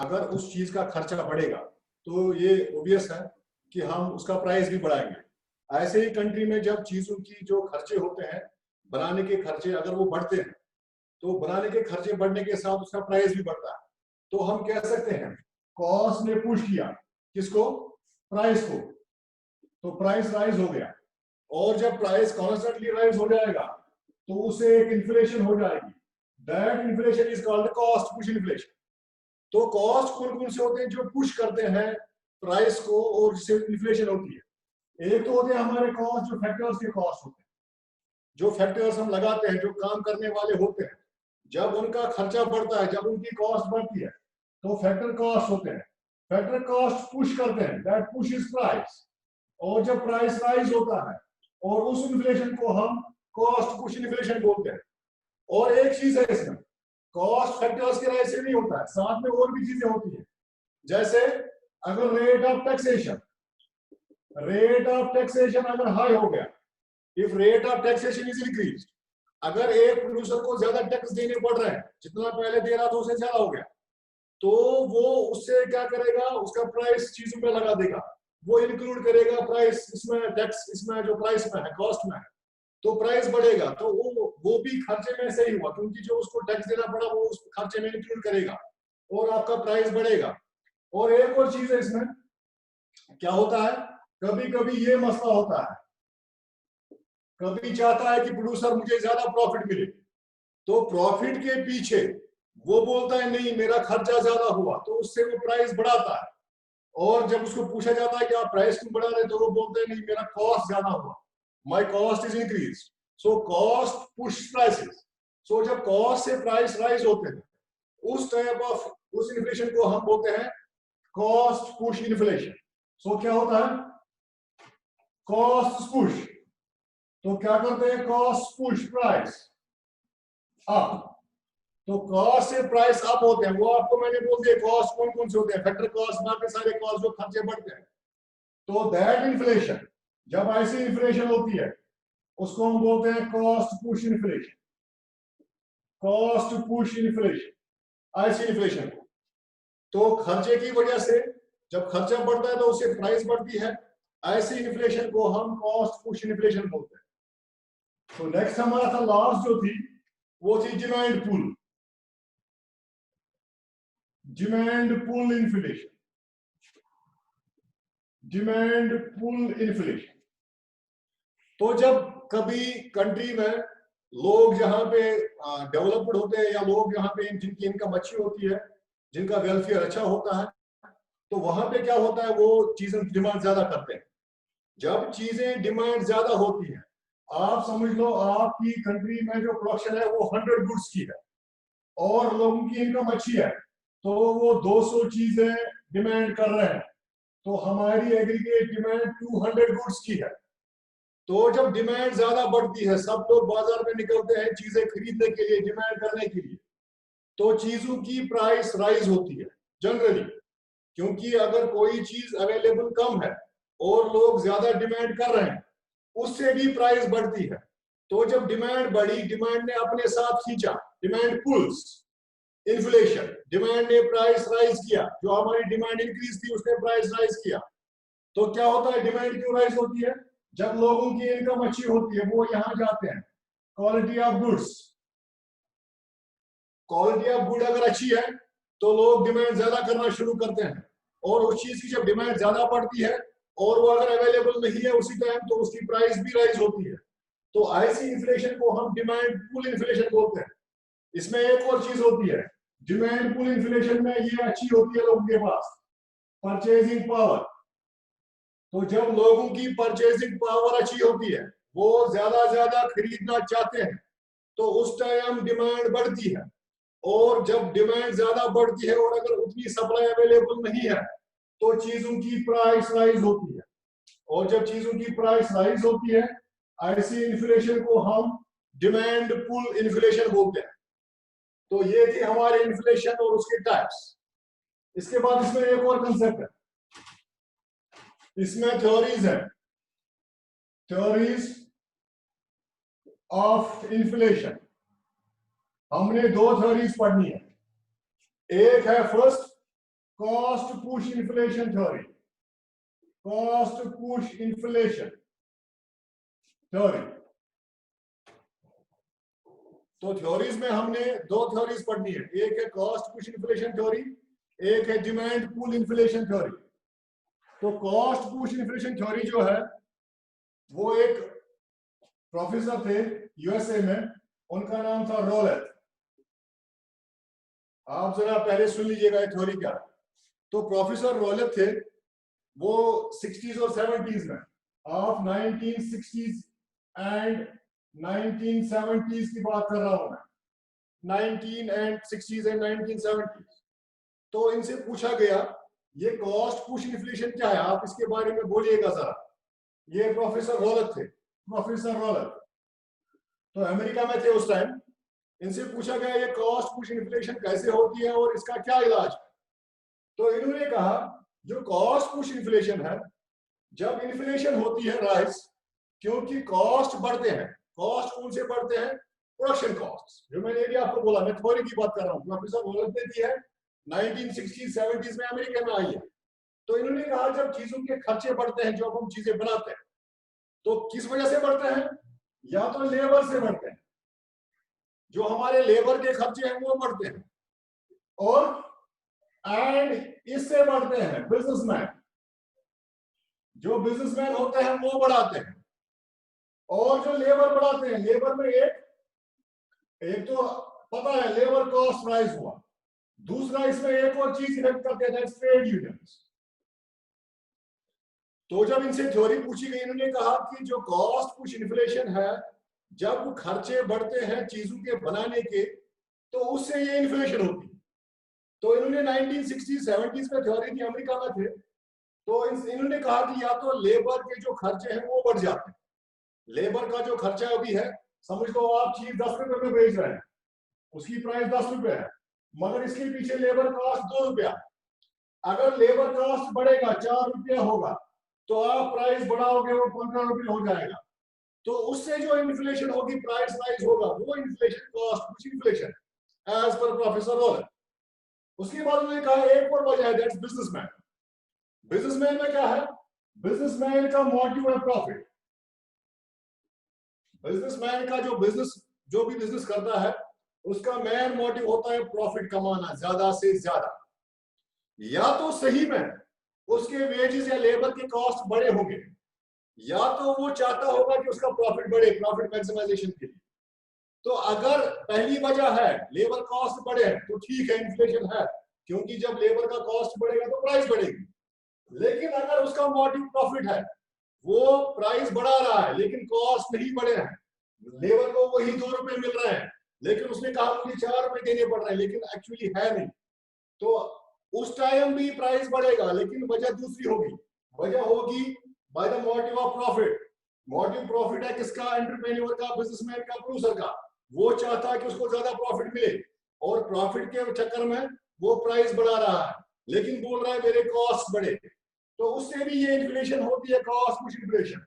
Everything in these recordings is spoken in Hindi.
अगर उस चीज का खर्चा बढ़ेगा तो ये ओबियस है कि हम उसका प्राइस भी बढ़ाएंगे। ऐसे ही कंट्री में जब चीजों की जो खर्चे होते हैं, बनाने के खर्चे अगर वो बढ़ते हैं, तो बनाने के खर्चे बढ़ने के साथ उसका प्राइस भी बढ़ता है। तो हम कह सकते हैं कॉस्ट ने पुश किया किसको? प्राइस को। तो प्राइस राइज हो गया, और जब प्राइस कॉन्स्टेंटली राइज हो जाएगा तो उससे एक इन्फ्लेशन हो जाएगी। That inflation is called cost push inflation. तो कॉस्ट कौन कौन से होते हैं जो पुश करते हैं प्राइस को और जिससे इन्फ्लेशन होती है? एक तो होते हैं हमारे कॉस्ट, जो फैक्टर्स के कॉस्ट होते हैं, जो फैक्टर्स हम लगाते हैं, जो काम करने वाले होते हैं, जब उनका खर्चा बढ़ता है, जब उनकी कॉस्ट बढ़ती है, तो फैक्टर कॉस्ट होते हैं। फैक्टर कॉस्ट पुश करते हैं, दैट पुश इज प्राइस। और जब प्राइस राइज होता है, और उस इन्फ्लेशन को हम कॉस्ट पुश इन्फ्लेशन बोलते हैं। और एक चीज है इसमें, कॉस्ट फैक्टर्स के राइज से नहीं होता है, साथ में और भी चीजें होती है। जैसे अगर रेट ऑफ टैक्सेशन अगर हाई हो गया, if rate of taxation is increase, अगर एक प्रोड्यूसर को ज्यादा टैक्स देने पड़ रहे हैं, जितना पहले दे रहा था उससे ज्यादा हो गया, तो वो उससे क्या करेगा, उसका प्राइस चीजों पे लगा देगा, वो इंक्लूड करेगा प्राइस इसमें, टैक्स इसमें जो प्राइस में है, कॉस्ट में है, तो प्राइस बढ़ेगा। तो वो भी खर्चे में से ही हुआ, क्योंकि जो उसको टैक्स देना पड़ा वो उस खर्चे में इंक्लूड करेगा और आपका प्राइस बढ़ेगा। और एक और चीज है इसमें, क्या होता है, कभी कभी ये मसला होता है, कभी चाहता है कि प्रोड्यूसर मुझे ज्यादा प्रॉफिट मिले, तो प्रॉफिट के पीछे वो बोलता है नहीं मेरा खर्चा ज्यादा हुआ, तो उससे वो प्राइस बढ़ाता है। और जब उसको पूछा जाता है कि आप प्राइस क्यों बढ़ा रहे, तो वो बोलते हैं नहीं मेरा कॉस्ट ज्यादा हुआ, my cost is increase, so cost push prices. So जब कॉस्ट से प्राइस राइज होते हैं, उस टाइप ऑफ उस इन्फ्लेशन को हम बोलते हैं कॉस्ट पुश इन्फ्लेशन। सो क्या होता है, कॉस्ट पुश, तो क्या करते हैं, कॉस्ट पुश प्राइस अप। तो कॉस्ट से प्राइस अप होते हैं, वो आपको मैंने बोल दिया कॉस्ट कौन कौन से होते हैं, फैक्टर कॉस्ट, बाकी सारे कॉस्ट जो खर्चे बढ़ते हैं। तो दैट इन्फ्लेशन, जब ऐसी इन्फ्लेशन होती है उसको हम बोलते हैं cost push inflation. Cost push inflation, ऐसी इन्फ्लेशन को, तो खर्चे की वजह से जब खर्चा बढ़ता है तो उससे प्राइस बढ़ती है, ऐसी इन्फ्लेशन को हम कॉस्ट पुश इन्फ्लेशन बोलते हैं। तो नेक्स्ट हमारा था लास्ट जो थी, वो थी demand pull, demand pull inflation, demand pull inflation. तो जब कभी कंट्री में लोग जहां पे डेवलप्ड होते हैं, या लोग जहां पे जिनकी इनकम अच्छी होती है, जिनका वेलफेयर अच्छा होता है, तो वहां पे क्या होता है, वो चीजें डिमांड ज्यादा करते हैं। जब चीजें डिमांड ज्यादा होती है, आप समझ लो आपकी कंट्री में जो प्रोडक्शन है वो 100 गुड्स की है, और लोगों की इनकम अच्छी है, तो वो 200 चीजें डिमांड कर रहे हैं, तो हमारी एग्रीगेट डिमांड 200 गुड्स की है। तो जब डिमांड ज्यादा बढ़ती है, सब लोग बाजार में निकलते हैं चीजें खरीदने के लिए, डिमांड करने के लिए, तो चीजों की प्राइस राइज होती है जनरली, क्योंकि अगर कोई चीज अवेलेबल कम है और लोग ज्यादा डिमांड कर रहे हैं, उससे भी प्राइस बढ़ती है। तो जब डिमांड बढ़ी, डिमांड ने अपने साथ खींचा, डिमांड पुल्स इन्फ्लेशन, डिमांड ने प्राइस राइज किया, जो हमारी डिमांड इंक्रीज थी उसने प्राइस राइज किया। तो क्या होता है, डिमांड क्यों राइज होती है, जब लोगों की इनकम अच्छी होती है, वो यहां जाते हैं, quality of goods, quality of good अगर अच्छी है तो लोग डिमांड ज्यादा करना शुरू करते हैं, और उस चीज की जब डिमांड ज्यादा बढ़ती है और वो अगर अवेलेबल नहीं है उसी टाइम, तो उसकी प्राइस भी राइज होती है। तो ऐसी इन्फ्लेशन को हम डिमांड पुल इन्फ्लेशन बोलते हैं। इसमें एक और चीज होती है, डिमांड पुल इन्फ्लेशन में ये अच्छी होती है लोगों के पास, परचेजिंग पावर। तो जब लोगों की परचेजिंग पावर अच्छी होती है, वो ज्यादा खरीदना चाहते हैं, तो उस टाइम डिमांड बढ़ती है। और जब डिमांड ज्यादा बढ़ती है और अगर उतनी सप्लाई अवेलेबल नहीं है, तो चीजों की प्राइस राइज होती है। और जब चीजों की प्राइस राइज होती है, ऐसी इन्फ्लेशन को हम डिमांड पुल इन्फ्लेशन बोलते हैं। तो ये थी हमारे इन्फ्लेशन और उसके टाइप्स। इसके बाद इसमें एक और कंसेप्ट है, इसमें थ्योरीज है, थ्योरीज ऑफ इन्फ्लेशन। हमने दो थ्योरीज पढ़नी है, एक है first cost push inflation theory, cost push inflation theory. तो थ्योरीज में हमने दो थ्योरीज पढ़नी है, एक है कॉस्ट पुश इन्फ्लेशन थ्योरी, एक है डिमांड पुल इन्फ्लेशन थ्योरी। तो कॉस्ट पुश इन्फ्लेशन थ्योरी जो है वो एक प्रोफेसर थे यूएसए में, उनका नाम था रोलेथ। आप जरा पहले सुन लीजिएगा थ्योरी क्या। तो प्रोफेसर रोलेथ थे, वो 60s और 70s में, ऑफ 1960s एंड 1970s की बात कर रहा हूं मैं, 1960s एंड 1970s। तो इनसे पूछा गया ये कॉस्ट पुश इन्फ्लेशन क्या है, आप इसके बारे में बोलिएगा जरा। ये प्रोफेसर रोलेथ थे, प्रोफेसर रोलेथ तो अमेरिका में थे उस टाइम। इनसे पूछा गया ये कॉस्ट पुश इन्फ्लेशन कैसे होती है और इसका क्या इलाज है। तो इन्होंने कहा जो कॉस्ट पुश इन्फ्लेशन है, जब इन्फ्लेशन होती है राइज, क्योंकि कॉस्ट बढ़ते हैं। कॉस्ट कौन से बढ़ते हैं? Production cost. जो मैंने अभी आपको बोला, मैं थ्योरी की बात कर रहा हूँ, प्रोफेसर रोलेथ ने दी है, 1960s 70s में अमेरिका में आई है। तो इन्होंने कहा जब चीजों के खर्चे बढ़ते हैं, जब हम चीजें बनाते हैं, तो किस वजह से बढ़ते हैं? या तो लेबर से बढ़ते हैं, जो हमारे लेबर के खर्चे हैं वो बढ़ते हैं, और इससे बढ़ते हैं बिजनेसमैन, जो बिजनेसमैन होते हैं वो बढ़ाते हैं, और जो लेबर बढ़ाते हैं, लेबर में एक तो पता है लेबर कॉस्ट राइज हुआ, दूसरा इसमें एक और चीज इफेक्ट करते हैं, ट्रेड यूनियंस। तो जब इनसे थ्योरी पूछी गई, इन्होंने कहा कि जो कॉस्ट पुश इन्फ्लेशन है, जब खर्चे बढ़ते हैं चीजों के बनाने के, तो उससे ये इन्फ्लेशन होती है। तो इन्होंने 1960s 70s में थ्योरी थी, अमेरिका में थे। तो इन्होंने कहा कि या तो लेबर के जो खर्चे हैं वो बढ़ जाते हैं, लेबर का जो खर्चा अभी है, समझ लो आप चीज 10 रुपए में बेच रहे हैं, उसकी प्राइस 10 रुपए है, मगर इसके पीछे लेबर कॉस्ट 2 रुपया। अगर लेबर कॉस्ट बढ़ेगा 4 रुपया होगा, तो आप प्राइस बढ़ाओगे वो 15 रुपये हो जाएगा। तो उससे जो इन्फ्लेशन होगी, प्राइस राइज होगा, वो inflation, cost push inflation, as per professor Roleth. उसके बाद उन्होंने कहा एक और वजह है, दैट्स बिजनेसमैन। बिजनेसमैन में क्या है? बिजनेसमैन का मोटिव है प्रॉफिट। बिजनेसमैन का जो भी बिजनेस करता है, उसका मेन मोटिव होता है प्रॉफिट कमाना, ज्यादा से ज्यादा। या तो सही में उसके वेजेस या लेबर के कॉस्ट बड़े होंगे, या तो वो चाहता होगा कि उसका प्रॉफिट बढ़े, प्रॉफिट मैक्सिमाइजेशन के लिए। तो अगर पहली वजह है लेबर कॉस्ट बढ़े तो ठीक है, इन्फ्लेशन है, क्योंकि जब लेबर का कॉस्ट बढ़ेगा तो प्राइस बढ़ेगी। लेकिन अगर उसका मोटिव प्रॉफिट है, वो प्राइस बढ़ा रहा है लेकिन कॉस्ट नहीं बढ़े हैं, लेबर को वही 2 रुपए मिल रहे हैं, लेकिन उसने कहा मुझे 4 रुपए देने पड़ रहे हैं, लेकिन एक्चुअली है नहीं, तो उस टाइम भी प्राइस बढ़ेगा, लेकिन वजह दूसरी होगी। वजह होगी by the motive of profit. Motive profit है किसका? एंटरप्रेन्योर का, बिजनेसमैन का, प्रोड्यूसर का। वो चाहता है कि उसको ज्यादा प्रॉफिट मिले, और प्रॉफिट के चक्कर में वो प्राइस बढ़ा रहा है, लेकिन बोल रहा है मेरे कॉस्ट बढ़े। तो उससे भी ये इन्फ्लेशन होती है, कॉस्ट पुश इन्फ्लेशन।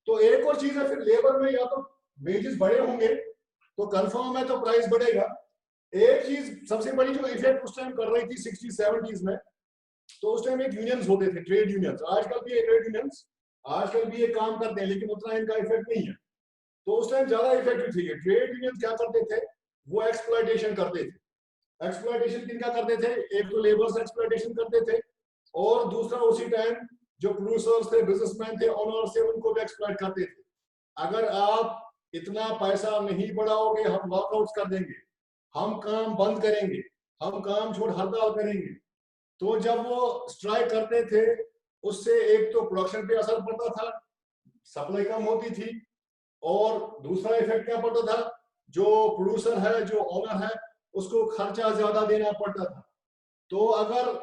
तो एक और चीज है फिर, लेबर में या तो वेजेस बढ़े होंगे तो कंफर्म है तो प्राइस बढ़ेगा। एक चीज सबसे बड़ी जो इफेक्ट उस टाइम कर रही थी 60s 70s में, तो उस टाइम एक यूनियंस होते थे, ट्रेड यूनियंस। आजकल भी ट्रेड यूनियंस आजकल भी ये काम करते हैं, लेकिन उतना इनका इफेक्ट नहीं है। तो उस टाइम ज्यादा इफेक्टिव थी। ट्रेड यूनियंस क्या करते थे? वो एक्सप्लॉयटेशन करते थे। एक्सप्लॉयटेशन किनका करते थे? एक तो लेबर्स एक्सप्लॉयटेशन करते थे, और दूसरा उसी टाइम जो प्रोड्यूसर्स थे, बिजनेसमैन थे, ओनर्स थे, उनको भी एक्सप्लॉयट करते थे। अगर आप इतना पैसा नहीं बढ़ाओगे, हम लॉकआउट्स कर देंगे, हम काम बंद करेंगे, हम काम छोड़ हड़ताल करेंगे। तो जब वो स्ट्राइक करते थे, उससे एक तो प्रोडक्शन पे असर पड़ता था, सप्लाई कम होती थी, और दूसरा इफेक्ट क्या पड़ता था? जो प्रोड्यूसर है, जो ओनर है, उसको खर्चा ज्यादा देना पड़ता था। तो अगर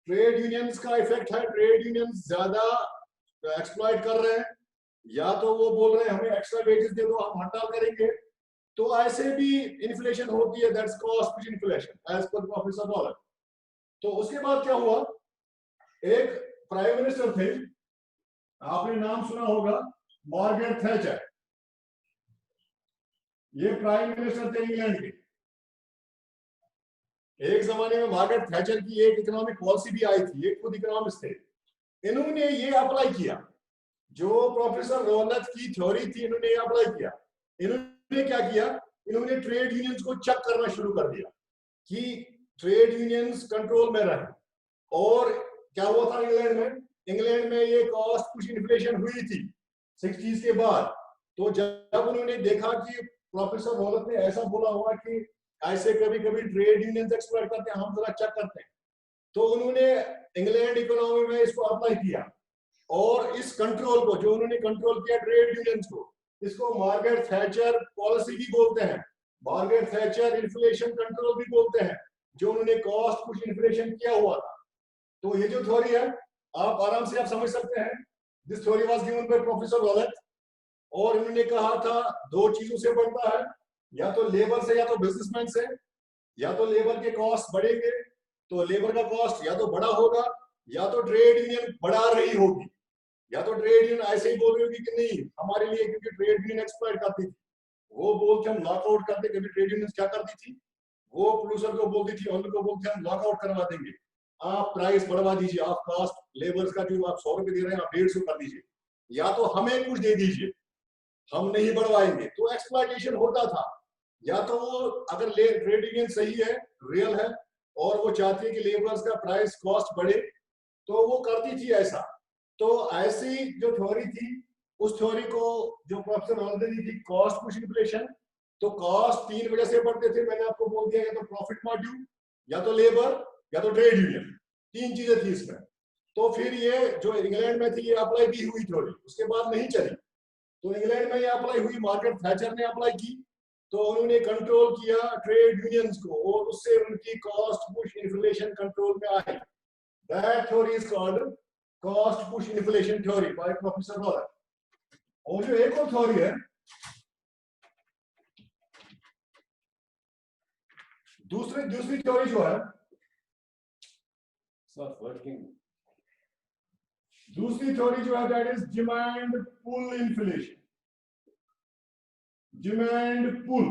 ट्रेड यूनियंस का इफेक्ट है, ट्रेड यूनियंस ज्यादा एक्सप्लॉइट कर रहे हैं, या तो वो बोल रहे हैं हमें एक्स्ट्रा वेजेस दे दो, हम हड़ताल करेंगे, तो ऐसे भी इन्फ्लेशन होती है, that's cost push inflation as per professor Roleth. तो उसके बाद क्या हुआ? एक प्राइम मिनिस्टर थे, आपने नाम सुना होगा, मार्गरेट थैचर। ये प्राइम मिनिस्टर थे इंग्लैंड के। एक जमाने में मार्गरेट थैचर की एक इकोनॉमिक पॉलिसी भी आई थी, एक खुद इकोनॉमिस्ट थे, इन्होंने ये अप्लाई किया, जो प्रोफेसर रौलत की थ्योरी थी इन्होंने ये अप्लाई किया। इन्होंने क्या किया, इन्होंने ट्रेड यूनियंस को चेक करना शुरू कर दिया कि ट्रेड यूनियंस कंट्रोल में रहे। और क्या हुआ था इंग्लैंड में ये कॉस्ट पुश इन्फ्लेशन हुई थी 60s के बाद। तो जब उन्होंने देखा कि प्रोफेसर रौलत ने ऐसा बोला हुआ कि ऐसे कभी कभी ट्रेड यूनियंस एक्सप्लॉइट करते हैं, हम जरा चेक करते हैं, तो उन्होंने इंग्लैंड इकोनॉमी में इसको अप्लाई किया। और इस कंट्रोल को जो उन्होंने कंट्रोल किया ट्रेड यूनियंस को, इसको मार्गरेट थैचर पॉलिसी भी बोलते हैं, मार्गरेट थैचर इन्फ्लेशन कंट्रोल भी बोलते हैं, जो उन्होंने कॉस्ट पुश इन्फ्लेशन किया हुआ था। तो ये जो थ्योरी है आप आराम से आप समझ सकते हैं, this theory was given by professor Rowlatt. और इन्होंने कहा था दो चीजों से बढ़ता है, या तो लेबर से या तो बिजनेसमैन से। या तो लेबर के कॉस्ट बढ़ेंगे तो लेबर का कॉस्ट या तो बड़ा होगा, या तो ट्रेड यूनियन बढ़ा रही होगी, या तो ट्रेड यूनियन ऐसे ही बोल रही होगी कि नहीं हमारे लिए, क्योंकि ट्रेड यूनियन एक्सप्लॉइट करती थी, वो बोलते हम लॉकआउट करते। कभी ट्रेड यूनियन क्या करती थी, वो प्रोड्यूसर को बोलती थी, ओनर को बोलते हम लॉकआउट करवा देंगे, आप प्राइस बढ़वा दीजिए, आप कॉस्ट लेबर का जो आप 100 रुपए दे रहे हैं आप 150 कर दीजिए, या तो हमें कुछ दे दीजिए, हम नहीं बढ़वाएंगे। तो एक्सप्लॉइटेशन होता था। या तो वो अगर ट्रेड यूनियन सही है, रियल है, और वो चाहती है कि लेबर्स का प्राइस कॉस्ट बढ़े, तो वो करती थी ऐसा। तो ऐसी जो थ्योरी थी, उस थ्योरी को जो प्रोफेसर रौलत ने दी थी कॉस्ट पुश इन्फ्लेशन। तो कॉस्ट 3 वजह से बढ़ते थे, मैंने आपको बोल दिया, या तो प्रॉफिट मॉड्यूल, या तो लेबर, या तो ट्रेड यूनियन, 3 चीजें थी इसमें। तो फिर ये जो इंग्लैंड में थी ये अप्लाई भी हुई थ्योरी, उसके बाद नहीं चली। तो इंग्लैंड में ये अप्लाई हुई, मार्गरेट थैचर ने अप्लाई की, तो उन्होंने कंट्रोल किया ट्रेड यूनियंस को, और उससे उनकी कॉस्ट पुश इन्फ्लेशन कंट्रोल में आई। That theory is called cost push inflation theory by professor Rowlatt. और जो एक और थ्योरी है, दूसरी थ्योरी जो है, दूसरी थ्योरी जो है that is demand pull inflation. Demand pull,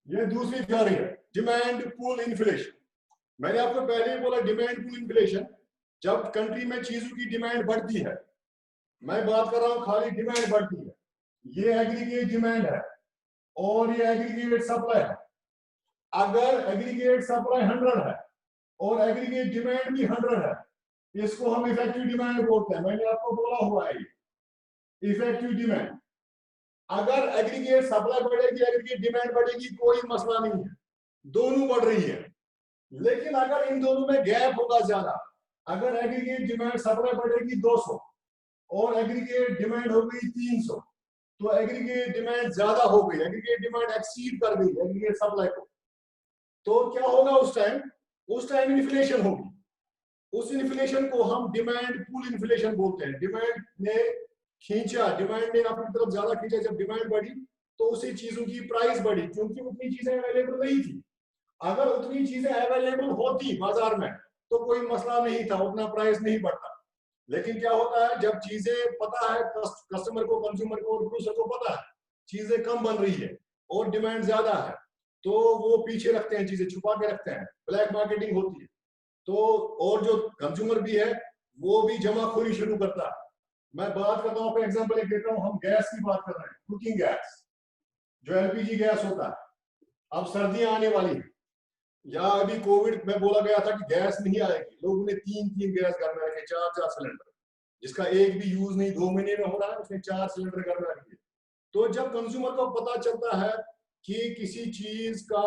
ये दूसरी थ्योरी है, डिमांड पुल इन्फ्लेशन। मैंने आपको पहले ही बोला डिमांड पुल इन्फ्लेशन, जब कंट्री में चीजों की डिमांड बढ़ती है, मैं बात कर रहा हूं खाली डिमांड बढ़ती है, ये एग्रीगेट डिमांड है और ये एग्रीगेट सप्लाई है। अगर एग्रीगेट सप्लाई 100 है और एग्रीगेट डिमांड भी 100 है, इसको हम इफेक्टिव डिमांड बोलते हैं। मैंने आपको बोला हुआ है इफेक्टिव डिमांड। अगर एग्रीगेट सप्लाई बढ़ेगी, एग्रीगेट डिमांड बढ़ेगी, कोई मसला नहीं है, दोनों बढ़ रही है। लेकिन अगर इन दोनों में गैप होगा ज्यादा, अगर एग्रीगेट डिमांड सप्लाई बढ़ेगी 200 और एग्रीगेट डिमांड हो गई 300, तो एग्रीगेट डिमांड ज्यादा हो गई, एग्रीगेट डिमांड एक्सीड कर गई एग्रीगेट सप्लाई को, तो क्या होगा उस टाइम इन्फ्लेशन होगी। उस इन्फ्लेशन को हम डिमांड पुल इन्फ्लेशन बोलते हैं। डिमांड ने खींचा, डिमांड ने अपनी तरफ ज्यादा खींचा, जब डिमांड बढ़ी तो उसी चीजों की प्राइस बढ़ी, क्योंकि उतनी चीजें अवेलेबल नहीं थी। अगर उतनी चीजें अवेलेबल होती बाजार में तो कोई मसला नहीं था, उतना प्राइस नहीं बढ़ता। लेकिन क्या होता है, जब चीजें पता है कस्टमर को, कंज्यूमर को और प्रोड्यूसर को पता है चीजें कम बन रही है और डिमांड ज्यादा है, तो वो पीछे रखते हैं, चीजें छुपा के रखते हैं, ब्लैक मार्केटिंग होती है। तो और जो कंज्यूमर भी है वो भी जमाखोरी शुरू करता है। मैं बात करता हूँ, एग्जांपल एक देता हूँ, हम गैस की बात कर रहे हैं, कुकिंग गैस, जो एलपीजी गैस होता है। अब सर्दियां आने वाली है, या अभी कोविड में बोला गया था कि गैस नहीं आएगी, लोगों ने 3 गैस घर में रखे, 4 सिलेंडर, जिसका एक भी यूज नहीं 2 महीने में हो रहा है, उसने 4 सिलेंडर घर में रख दिए। तो जब कंज्यूमर को पता चलता है कि किसी चीज का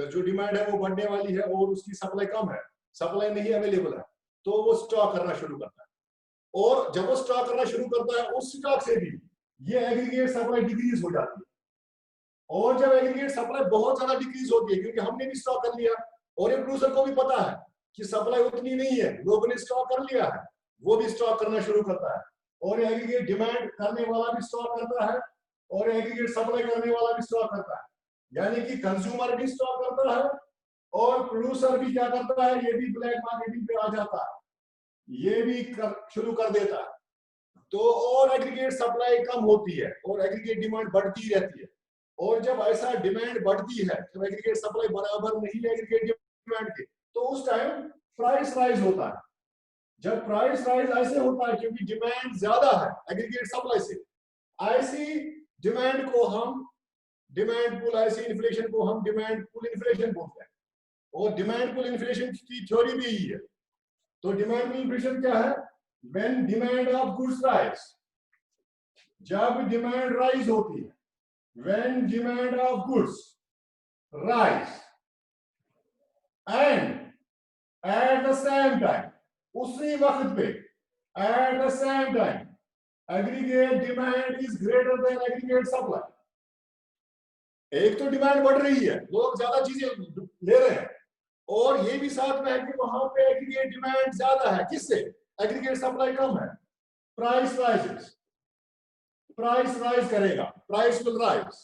जो डिमांड है वो बढ़ने वाली है और उसकी सप्लाई कम है, सप्लाई नहीं अवेलेबल है, तो वो स्टॉक करना शुरू करता है। और जब वो स्टॉक करना शुरू करता है, उस स्टॉक से भी ये एग्रीगेट सप्लाई डिक्रीज हो जाती है। और जब एग्रीगेट सप्लाई बहुत ज्यादा डिक्रीज होती है, क्योंकि हमने भी स्टॉक कर लिया और ये प्रोड्यूसर को भी पता है कि सप्लाई उतनी नहीं है, लोगों ने स्टॉक कर लिया है, वो भी स्टॉक करना शुरू करता है। और एग्रीगेट डिमांड करने वाला भी स्टॉक करता है और एग्रीगेट सप्लाई करने वाला भी स्टॉक करता है। यानी कि कंज्यूमर भी स्टॉक करता है और प्रोड्यूसर भी क्या करता है, ये भी ब्लैक मार्केटिंग पे आ जाता है, ये भी शुरू कर देता है। तो और एग्रीगेट सप्लाई कम होती है और एग्रीगेट डिमांड बढ़ती रहती है। और जब ऐसा डिमांड बढ़ती है, जब एग्रीगेट सप्लाई बराबर नहीं है एग्रीगेट डिमांड के, तो उस टाइम प्राइस राइज होता है। जब प्राइस राइज ऐसे होता है क्योंकि डिमांड ज्यादा है एग्रीगेट सप्लाई से, ऐसी डिमांड को हम डिमांड पुल, ऐसी इन्फ्लेशन को हम डिमांड पुल इन्फ्लेशन बोलते हैं। और डिमांड पुल इन्फ्लेशन की थ्योरी भी यही है। तो डिमांड पुल इन्फ्लेशन क्या है? When demand of goods rise, जब डिमांड राइज होती है, when demand of goods rise and at the same time, उसी वक्त पे at the same time aggregate demand is greater than aggregate supply. एक तो डिमांड बढ़ रही है, लोग ज्यादा चीजें ले रहे हैं, और ये भी साथ में है कि वहां पे एग्रीगेट डिमांड ज्यादा है, किससे? एग्रीगेट सप्लाई कम है। प्राइस राइजेस, प्राइस राइज करेगा, price will rise.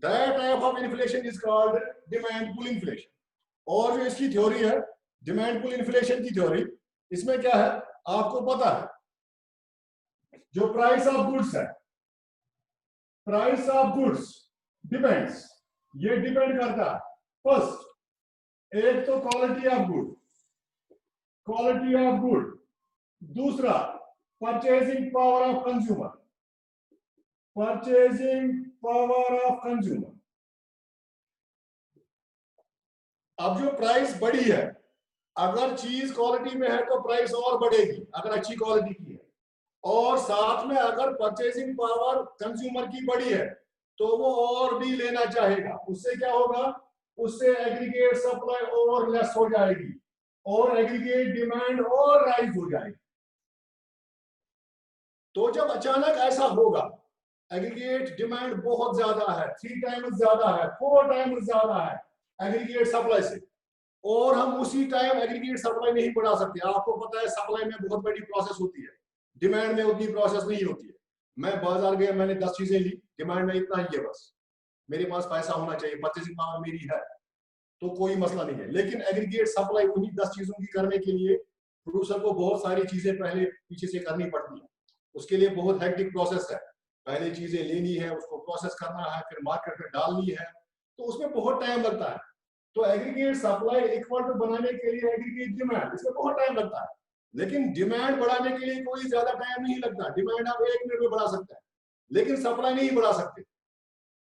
That type of inflation is called demand pull inflation. और जो इसकी थ्योरी है डिमांड पुल इन्फ्लेशन की थ्योरी, इसमें क्या है आपको पता है, जो प्राइस ऑफ गुड्स है, प्राइस ऑफ गुड्स डिपेंड्स, ये डिपेंड करता है फर्स्ट, एक तो quality of good, quality of good, दूसरा purchasing power of consumer, purchasing power of consumer. अब जो प्राइस बढ़ी है, अगर चीज क्वालिटी में है तो प्राइस और बढ़ेगी अगर अच्छी क्वालिटी की है, और साथ में अगर परचेजिंग पावर कंज्यूमर की बढ़ी है तो वो और भी लेना चाहेगा। उससे क्या होगा? उससे एग्रीगेट सप्लाई और लेस हो जाएगी और एग्रीगेट डिमांड और राइज हो जाएगी। तो जब अचानक ऐसा होगा, एग्रीगेट डिमांड बहुत ज्यादा है, 3 टाइम्स ज्यादा है, 4 टाइम्स ज्यादा है एग्रीगेट सप्लाई से, और हम उसी टाइम एग्रीगेट सप्लाई नहीं बढ़ा सकते। आपको पता है सप्लाई में बहुत बड़ी प्रोसेस होती है, डिमांड में उतनी प्रोसेस नहीं होती है। मैं बाजार गया, मैंने 10 चीजें ली, डिमांड में इतना ही है, बस मेरे पास पैसा होना चाहिए, परचेजिंग पावर मेरी है तो कोई मसला नहीं है। लेकिन एग्रीगेट सप्लाई उन्हीं 10 चीजों की करने के लिए प्रोड्यूसर को बहुत सारी चीजें पहले पीछे से करनी पड़ती है। उसके लिए बहुत हेक्टिक प्रोसेस है, पहले चीजें लेनी है, उसको प्रोसेस करना है, फिर मार्केट में डालनी है, तो उसमें बहुत टाइम लगता है। तो एग्रीगेट सप्लाई इक्वल टू बनाने के लिए एग्रीगेट डिमांड, इसमें बहुत टाइम लगता है। लेकिन डिमांड बढ़ाने के लिए कोई ज्यादा टाइम नहीं लगता, डिमांड आप 1 मिनट में बढ़ा सकते हैं, लेकिन सप्लाई नहीं बढ़ा सकते।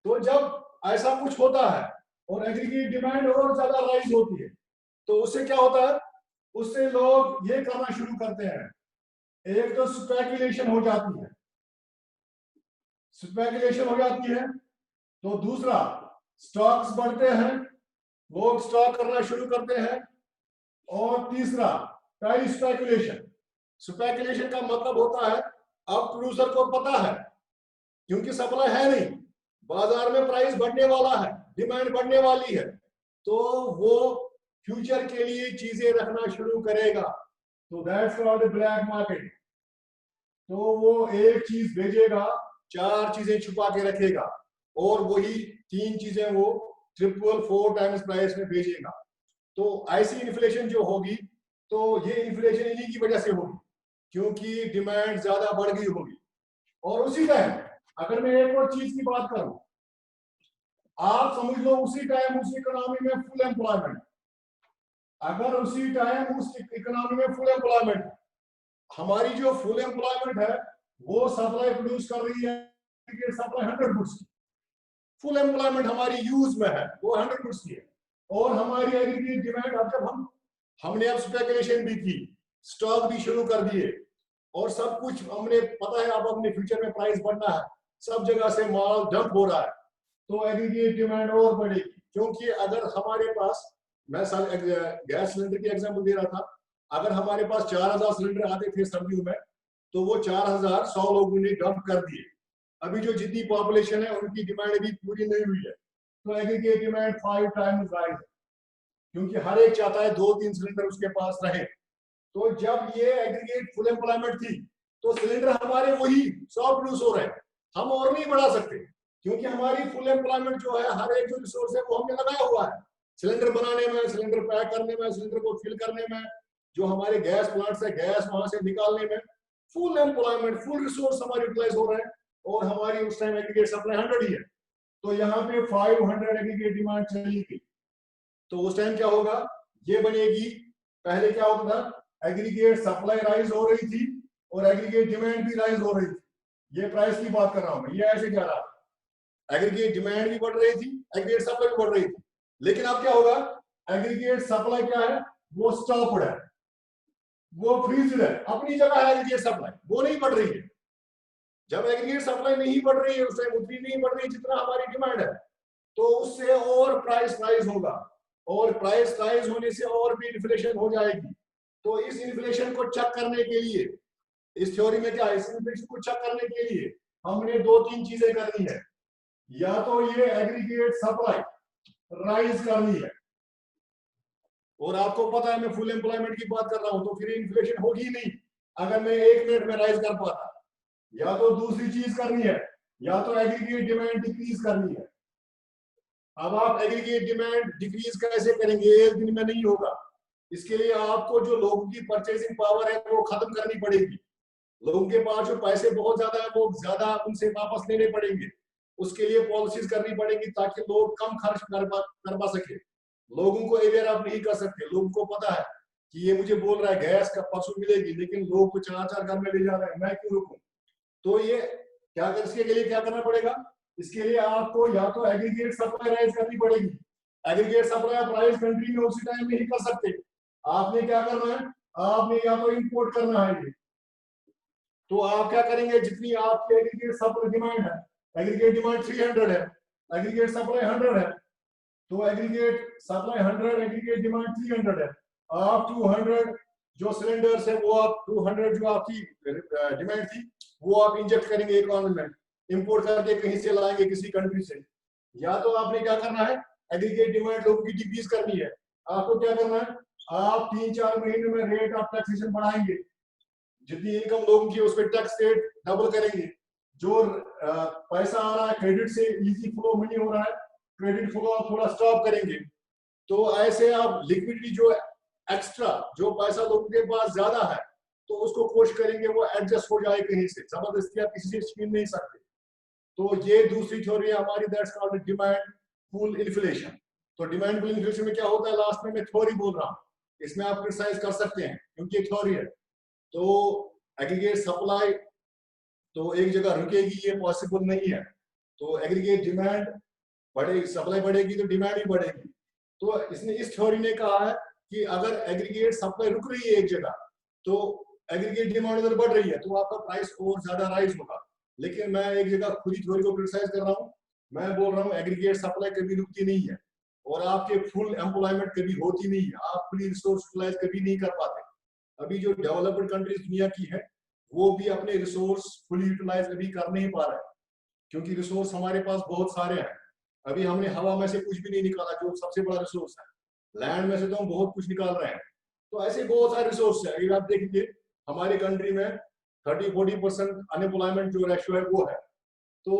तो जब ऐसा कुछ होता है और एग्रीगेट डिमांड और ज्यादा राइज होती है, तो उससे क्या होता है? उससे लोग ये करना शुरू करते हैं, एक तो स्पेकुलेशन हो जाती है, स्पेकुलेशन हो जाती है, तो दूसरा स्टॉक्स बढ़ते हैं, लोग स्टॉक करना शुरू करते हैं, और तीसरा प्राइस स्पेकुलेशन। स्पेकुलेशन का मतलब होता है अब प्रोड्यूसर को पता है क्योंकि सप्लाई है नहीं, बाजार में प्राइस बढ़ने वाला है, डिमांड बढ़ने वाली है, तो वो फ्यूचर के लिए चीजें रखना शुरू करेगा। तो दैट्स कॉल्ड ब्लैक मार्केट। तो वो एक चीज भेजेगा, 4 चीजें छुपा के रखेगा, और वही 3 चीजें वो 4 टाइम्स प्राइस में भेजेगा। तो ऐसी इन्फ्लेशन जो होगी, तो ये इन्फ्लेशन इन्हीं की वजह से होगी क्योंकि डिमांड ज्यादा बढ़ गई होगी। और उसी टाइम अगर मैं एक और चीज की बात करूं, आप समझ लो उसी टाइम उस इकोनॉमी में फुल एम्प्लॉयमेंट, अगर उसी टाइम उस इकोनॉमी में फुल एम्प्लॉयमेंट, हमारी जो फुल एम्प्लॉयमेंट है वो सप्लाई प्रोड्यूस कर रही है, सप्लाई 100 गुड्स की, फुल एम्प्लॉयमेंट हमारी यूज में है वो 100 गुड्स की है, और हमारी एग्रीगेट डिमांड, अब जब हमने अब स्पेकुलेशन भी की, स्टॉक भी शुरू कर दिए, और सब कुछ हमने पता है अब अपने फ्यूचर में प्राइस बढ़ना है, सब जगह से माल डंप हो रहा है, तो एग्रीगेट डिमांड और बढ़ेगी। क्योंकि अगर हमारे पास, मैं गैस सिलेंडर की एग्जांपल दे रहा था, अगर हमारे पास 4000 सिलेंडर आते थे सर्दियों में, तो वो 4000 100 लोगों ने डंप कर दिए। अभी जो जितनी पॉपुलेशन है उनकी डिमांड भी पूरी नहीं हुई है, तो एग्रीगेट डिमांड 5 टाइम्स राइज, क्योंकि हर एक चाहता है 2-3 सिलेंडर उसके पास रहे। तो जब ये एग्रीगेट फुल एम्प्लॉयमेंट थी, तो सिलेंडर हमारे वही 100 प्रोड्यूस हो रहे हैं, हम और नहीं बढ़ा सकते, क्योंकि हमारी फुल एम्प्लॉयमेंट जो है, हर एक जो रिसोर्स है वो हमने लगाया हुआ है, सिलेंडर बनाने में, सिलेंडर पैक करने में, सिलेंडर को फिल करने में, जो हमारे गैस प्लांट से गैस वहां से निकालने में, फुल एम्प्लॉयमेंट, फुल रिसोर्स हमारे यूटिलाइज हो रहे हैं, और हमारी उस टाइम एग्रीगेट सप्लाई 100 ही है। तो यहाँ पे 500 एग्रीगेट डिमांड चली गई, तो उस टाइम क्या होगा, ये बनेगी, पहले क्या होता था, एग्रीगेट सप्लाई राइज हो रही थी और एग्रीगेट डिमांड भी राइज हो रही थी। ये प्राइस की बात कर रहा हूं मैं, ये ऐसे क्या रहा, एग्रीगेट डिमांड भी बढ़ रही थी, एग्रीगेट सप्लाई भी बढ़ रही थी। लेकिन अब क्या होगा, एग्रीगेट सप्लाई क्या है, वो स्टॉप्ड है, वो फ्रीज्ड है, अपनी जगह है एग्रीगेट सप्लाई, वो नहीं बढ़ रही है। जब एग्रीगेट सप्लाई नहीं बढ़ रही है, उससे उतनी नहीं बढ़ रही जितना हमारी डिमांड है, तो उससे और प्राइस राइज होगा, और प्राइस राइज होने से और भी इन्फ्लेशन हो जाएगी। तो इस इन्फ्लेशन को चेक करने के लिए, इस थ्योरी में क्या है, इस इन्फ्लेशन को चेक करने के लिए हमने 2-3 चीजें करनी है। या तो ये एग्रीगेट सप्लाई राइज करनी है, और आपको पता है मैं फुल एम्प्लॉयमेंट की बात कर रहा हूं, तो फिर इन्फ्लेशन होगी नहीं अगर मैं 1 मिनट में राइज कर पाता। या तो दूसरी चीज करनी है, या तो एग्रीगेट डिमांड डिक्रीज करनी है। अब आप एग्रीगेट डिमांड डिक्रीज कैसे करेंगे, एक दिन में नहीं होगा। इसके लिए आपको जो लोगों की परचेसिंग पावर है वो खत्म करनी पड़ेगी। लोगों के पास जो पैसे बहुत ज्यादा है वो ज्यादा उनसे वापस लेने पड़ेंगे। उसके लिए पॉलिसीज करनी पड़ेगी ताकि लोग कम खर्च कर पा सके। लोगों को अवेयर आप नहीं कर सकते, लोगों को पता है कि ये मुझे बोल रहा है गैस का परसों मिलेगी, लेकिन लोग को 4-4 घर में ले जा रहे हैं, मैं क्यों रुकूं। तो ये क्या कर, इसके लिए क्या करना पड़ेगा, इसके लिए आपको या तो एग्रीगेट सप्लाई राइज करनी पड़ेगी। एग्रीगेट सप्लाई आप राइज कंट्री में उसी टाइम में ही कर सकते। आपने क्या करना है, आपने या तो इंपोर्ट करना है ये, तो आप क्या करेंगे, जितनी आपकी एग्रीगेट सप्लाई डिमांड है, एग्रीगेट डिमांड 300 है, एग्रीगेट सप्लाई 100 है, तो एग्रीगेट सप्लाई 100, एग्रीगेट डिमांड 300 है। आप 200 जो सिलेंडर्स है वो आप 200 जो आपकी डिमांड थी वो आप इंजेक्ट करेंगे इकोनॉमी में, इंपोर्ट करके कहीं से लाएंगे किसी कंट्री से। या तो आपने क्या करना है, एग्रीगेट डिमांड लोगों की डिक्रीज करनी है। आपको क्या करना है, आप 3-4 महीने में रेट ऑफ टैक्सेशन बढ़ाएंगे, जितनी इनकम लोगों की उस पर टैक्स रेट डबल करेंगे। जो पैसा आ रहा है क्रेडिट से, इजी फ्लो मनी हो रहा है, क्रेडिट फ्लो आप थोड़ा स्टॉप करेंगे। तो ऐसे आप लिक्विडिटी जो एक्स्ट्रा जो पैसा लोगों के पास ज्यादा है तो उसको कोशिश करेंगे वो एडजस्ट हो जाए कहीं से, जबरदस्ती आप किसी से छीन नहीं सकते। तो ये दूसरी थ्योरी है हमारी, that's called demand pull inflation. तो डिमांड पुल इन्फ्लेशन में क्या होता है, लास्ट में मैं थ्योरी बोल रहा हूँ, इसमें आप क्रिटिसाइज कर सकते हैं क्योंकि ये थ्योरी है। तो एग्रीगेट सप्लाई तो एक जगह रुकेगी ये पॉसिबल नहीं है, तो एग्रीगेट डिमांड बढ़ेगी, सप्लाई बढ़ेगी तो डिमांड भी बढ़ेगी। तो इसने, इस थ्योरी ने कहा है कि अगर एग्रीगेट सप्लाई रुक रही है एक जगह तो एग्रीगेट डिमांड उधर बढ़ रही है तो आपका प्राइस और ज्यादा राइज होगा। लेकिन मैं एक जगह खुद ही थ्योरी को क्रिटिसाइज कर रहा हूँ, मैं बोल रहा हूँ एग्रीगेट सप्लाई कभी रुकती नहीं है और आपके फुल एम्प्लॉयमेंट कभी होती नहीं है, आप फुली रिसोर्स यूटिलाइज कभी नहीं कर पाते। अभी जो डेवलप्ड कंट्रीज दुनिया की है वो भी अपने रिसोर्स फुली यूटिलाइज अभी कर नहीं पा रहे क्योंकि रिसोर्स हमारे पास बहुत सारे हैं। अभी हमने हवा में से कुछ भी नहीं निकाला जो सबसे बड़ा रिसोर्स है, लैंड में से तो हम बहुत कुछ निकाल रहे हैं। तो ऐसे बहुत सारे रिसोर्स है। अगर आप देखिए हमारी कंट्री में 30-40% अनएम्प्लॉयमेंट जो रेशियो है वो है, तो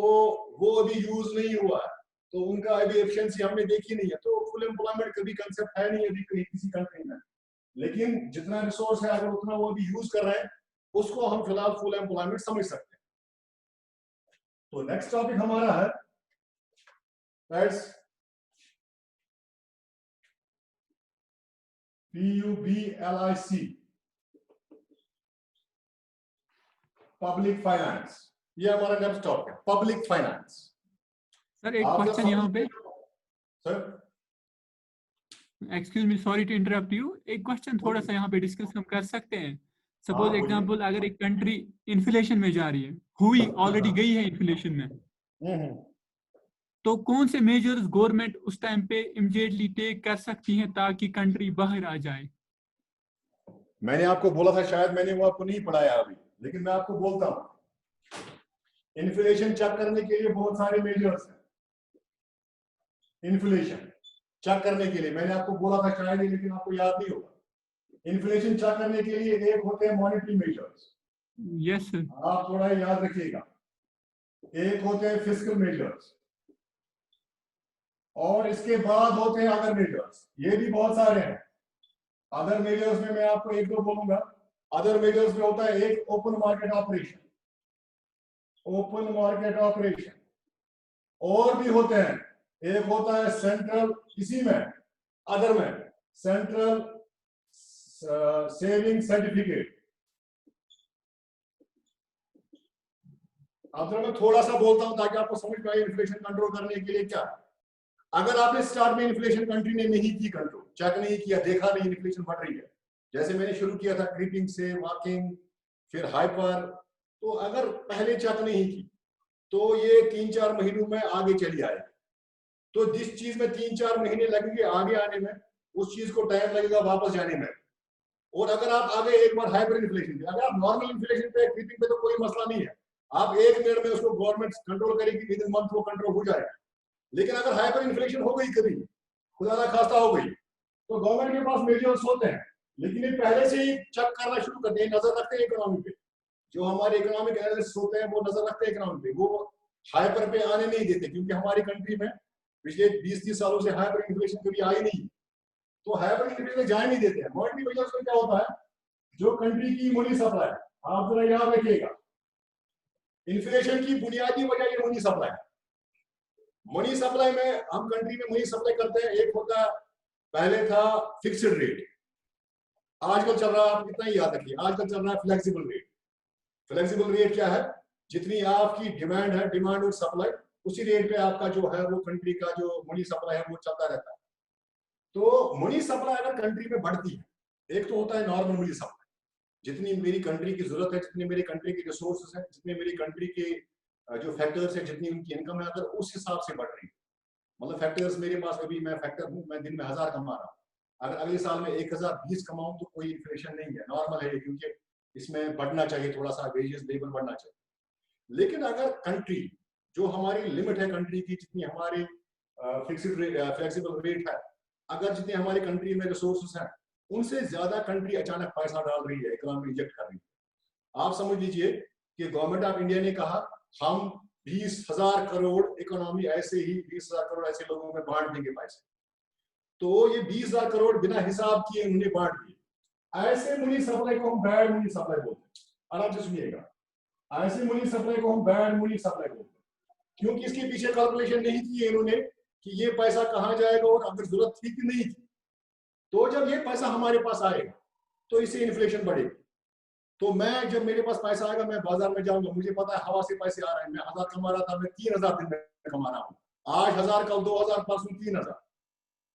वो अभी यूज नहीं हुआ है, तो उनका अभी एफिशिएंसी हमने देखी नहीं है। तो फुल एम्प्लॉयमेंट कभी कंसेप्ट है नहीं अभी कहीं किसी कंट्री में, लेकिन जितना रिसोर्स है अगर उतना वो अभी यूज कर रहे हैं उसको हम फिलहाल फुल एम्प्लॉयमेंट समझ सकते हैं। तो नेक्स्ट टॉपिक हमारा है PUBLIC, पब्लिक फाइनेंस। ये हमारा नेक्स्ट टॉपिक है, पब्लिक फाइनेंस। सर एक क्वेश्चन यहाँ पे, sir excuse me, sorry to interrupt you, एक क्वेश्चन थोड़ा सा यहाँ पे डिस्कस हम कर सकते हैं। सपोज एग्जांपल, अगर एक कंट्री इन्फ्लेशन में जा रही है, हुई ऑलरेडी गई है इन्फ्लेशन में, तो कौन से मेजर्स गवर्नमेंट उस टाइम पे इमीडिएटली टेक कर सकती है ताकि कंट्री बाहर आ जाए? मैंने आपको बोला था, शायद मैंने वो आपको नहीं पढ़ाया अभी, लेकिन मैं आपको बोलता हूं, इन्फ्लेशन चेक करने के लिए बहुत सारे मेजर्स हैं। इन्फ्लेशन चेक करने के लिए मैंने आपको बोला था शायद, लेकिन आपको याद नहीं होगा। इन्फ्लेशन चेक करने के लिए एक होते हैं मॉनेटरी मेजर्स, यस सर, आप थोड़ा याद रखिएगा। एक होते हैं फिस्कल मेजर्स, और इसके बाद होते हैं अदर मेजर्स, ये भी बहुत सारे हैं। अदर मेजर्स में मैं आपको 1-2 बोलूंगा। अदर मेजर्स में होता है एक open market operation, open market operation, और भी होते हैं, एक होता है सेंट्रल, इसी में अदर में सेंट्रल सेविंग सर्टिफिकेट। अब जरा मैं थोड़ा सा बोलता हूं ताकि आपको समझ में आए इन्फ्लेशन कंट्रोल करने के लिए क्या। अगर आपने स्टार्ट में इन्फ्लेशन कंट्री ने नहीं की कंट्रोल, चेक नहीं किया, देखा नहीं इन्फ्लेशन बढ़ रही है, जैसे मैंने शुरू किया था क्रीपिंग से, वॉकिंग, फिर हाइपर, तो अगर पहले चेक नहीं की तो ये 3-4 महीनों में आगे चली आएगी। तो जिस चीज में 3-4 महीने लगेंगे आगे आने में, उस चीज को टाइम लगेगा वापस जाने में। और अगर आप आगे एक बार हाइपर इन्फ्लेशन पे, अगर आप नॉर्मल इन्फ्लेशन पे, क्रीपिंग पे तो कोई मसला नहीं है, आप एक मिनट में उसको गवर्नमेंट कंट्रोल करेगी, विद इन मंथ वो कंट्रोल हो जाएगा। लेकिन अगर हाइपर इन्फ्लेशन हो गई कभी, खुदा ना खास्ता हो गई, तो गवर्नमेंट के पास मेजर्स होते हैं, लेकिन ये पहले से ही चेक करना शुरू करते हैं, नजर रखते हैं इकोनॉमी पे। जो हमारे इकोनॉमिक एनालिस्ट होते हैं वो नजर रखते हैं इकोनॉमी पे, वो हाइपर पे आने नहीं देते, क्योंकि हमारी कंट्री में पिछले 20-30 सालों से हाइपर इन्फ्लेशन कभी आई नहीं, तो हाइपर इन्फ्लेशन जाने नहीं देते हैं। मॉनेटरी वजह से क्या होता है, जो कंट्री की मनी सप्लाई, आप जरा याद रखिएगा, इन्फ्लेशन की बुनियादी वजह ये मनी सप्लाई है। मनी सप्लाई में हम कंट्री में मनी सप्लाई करते हैं, एक होता है, पहले था फिक्स्ड रेट, आजकल चल रहा है, आप इतना ही याद रखिए, आजकल चल रहा है फ्लेक्सिबल रेट। फ्लेक्सिबल रेट क्या है, जितनी आपकी डिमांड है, डिमांड और सप्लाई, उसी रेट पे आपका जो है वो कंट्री का जो मनी सप्लाई है वो चलता रहता है। तो मनी सप्लाई अगर कंट्री में बढ़ती है, एक तो होता है नॉर्मल मनी सप्लाई, जितनी मेरी कंट्री की जरूरत है, जितनी मेरी कंट्री की रिसोर्सेज है, जितने मेरी कंट्री के जो फैक्टर्स है, जितनी उनकी इनकम है, अगर उस हिसाब से बढ़ रही है, मतलब फैक्टर्स मेरे पास, अभी मैं फैक्टर हूँ, मैं दिन में 1000 कमा रहा हूँ, अगर अगले साल में 1020 कमाऊं तो कोई इन्फ्लेशन नहीं है, नॉर्मल है, क्योंकि इसमें बढ़ना चाहिए थोड़ा सा, वेजेस लेवल बढ़ना चाहिए। लेकिन अगर कंट्री, जो हमारी लिमिट है कंट्री की, जितनी हमारी फिक्स्ड रेट, फ्लेक्सिबल रेट है, अगर जितनी हमारी कंट्री में रिसोर्सेस हैं, उनसे ज्यादा कंट्री अचानक पैसा डाल रही है, इकोनॉमी इंजेक्ट कर रही है। आप समझ लीजिए कि गवर्नमेंट ऑफ इंडिया ने कहा हम 20,000 करोड़ इकोनॉमी ऐसे ही 20,000 करोड़ ऐसे लोगों में बांट देंगे पैसे, तो ये 20,000 करोड़ बिना हिसाब किए उन्हें बांट दिए। ऐसे मनी सप्लाई को हम बैड मनी सप्लाई बोलते हैं, आराम से सुनिएगा, ऐसे मनी सप्लाई को हम बैड मनी सप्लाई बोलते हैं, क्योंकि इसके पीछे कैलकुलेशन नहीं की इन्होंने कि ये पैसा कहां जाएगा और अगर जरूरत थी कि नहीं थी। तो जब ये पैसा हमारे पास आएगा तो इससे इन्फ्लेशन बढ़ेगी। तो मैं, जब मेरे पास पैसा आएगा, मैं बाजार में जाऊंगा, मुझे पता है हवा से पैसे आ रहे हैं, मैं 1000 कमा रहा था, मैं 3000 दिन में कमा रहा हूँ, आज 1000, कल 2000, परसों 3000।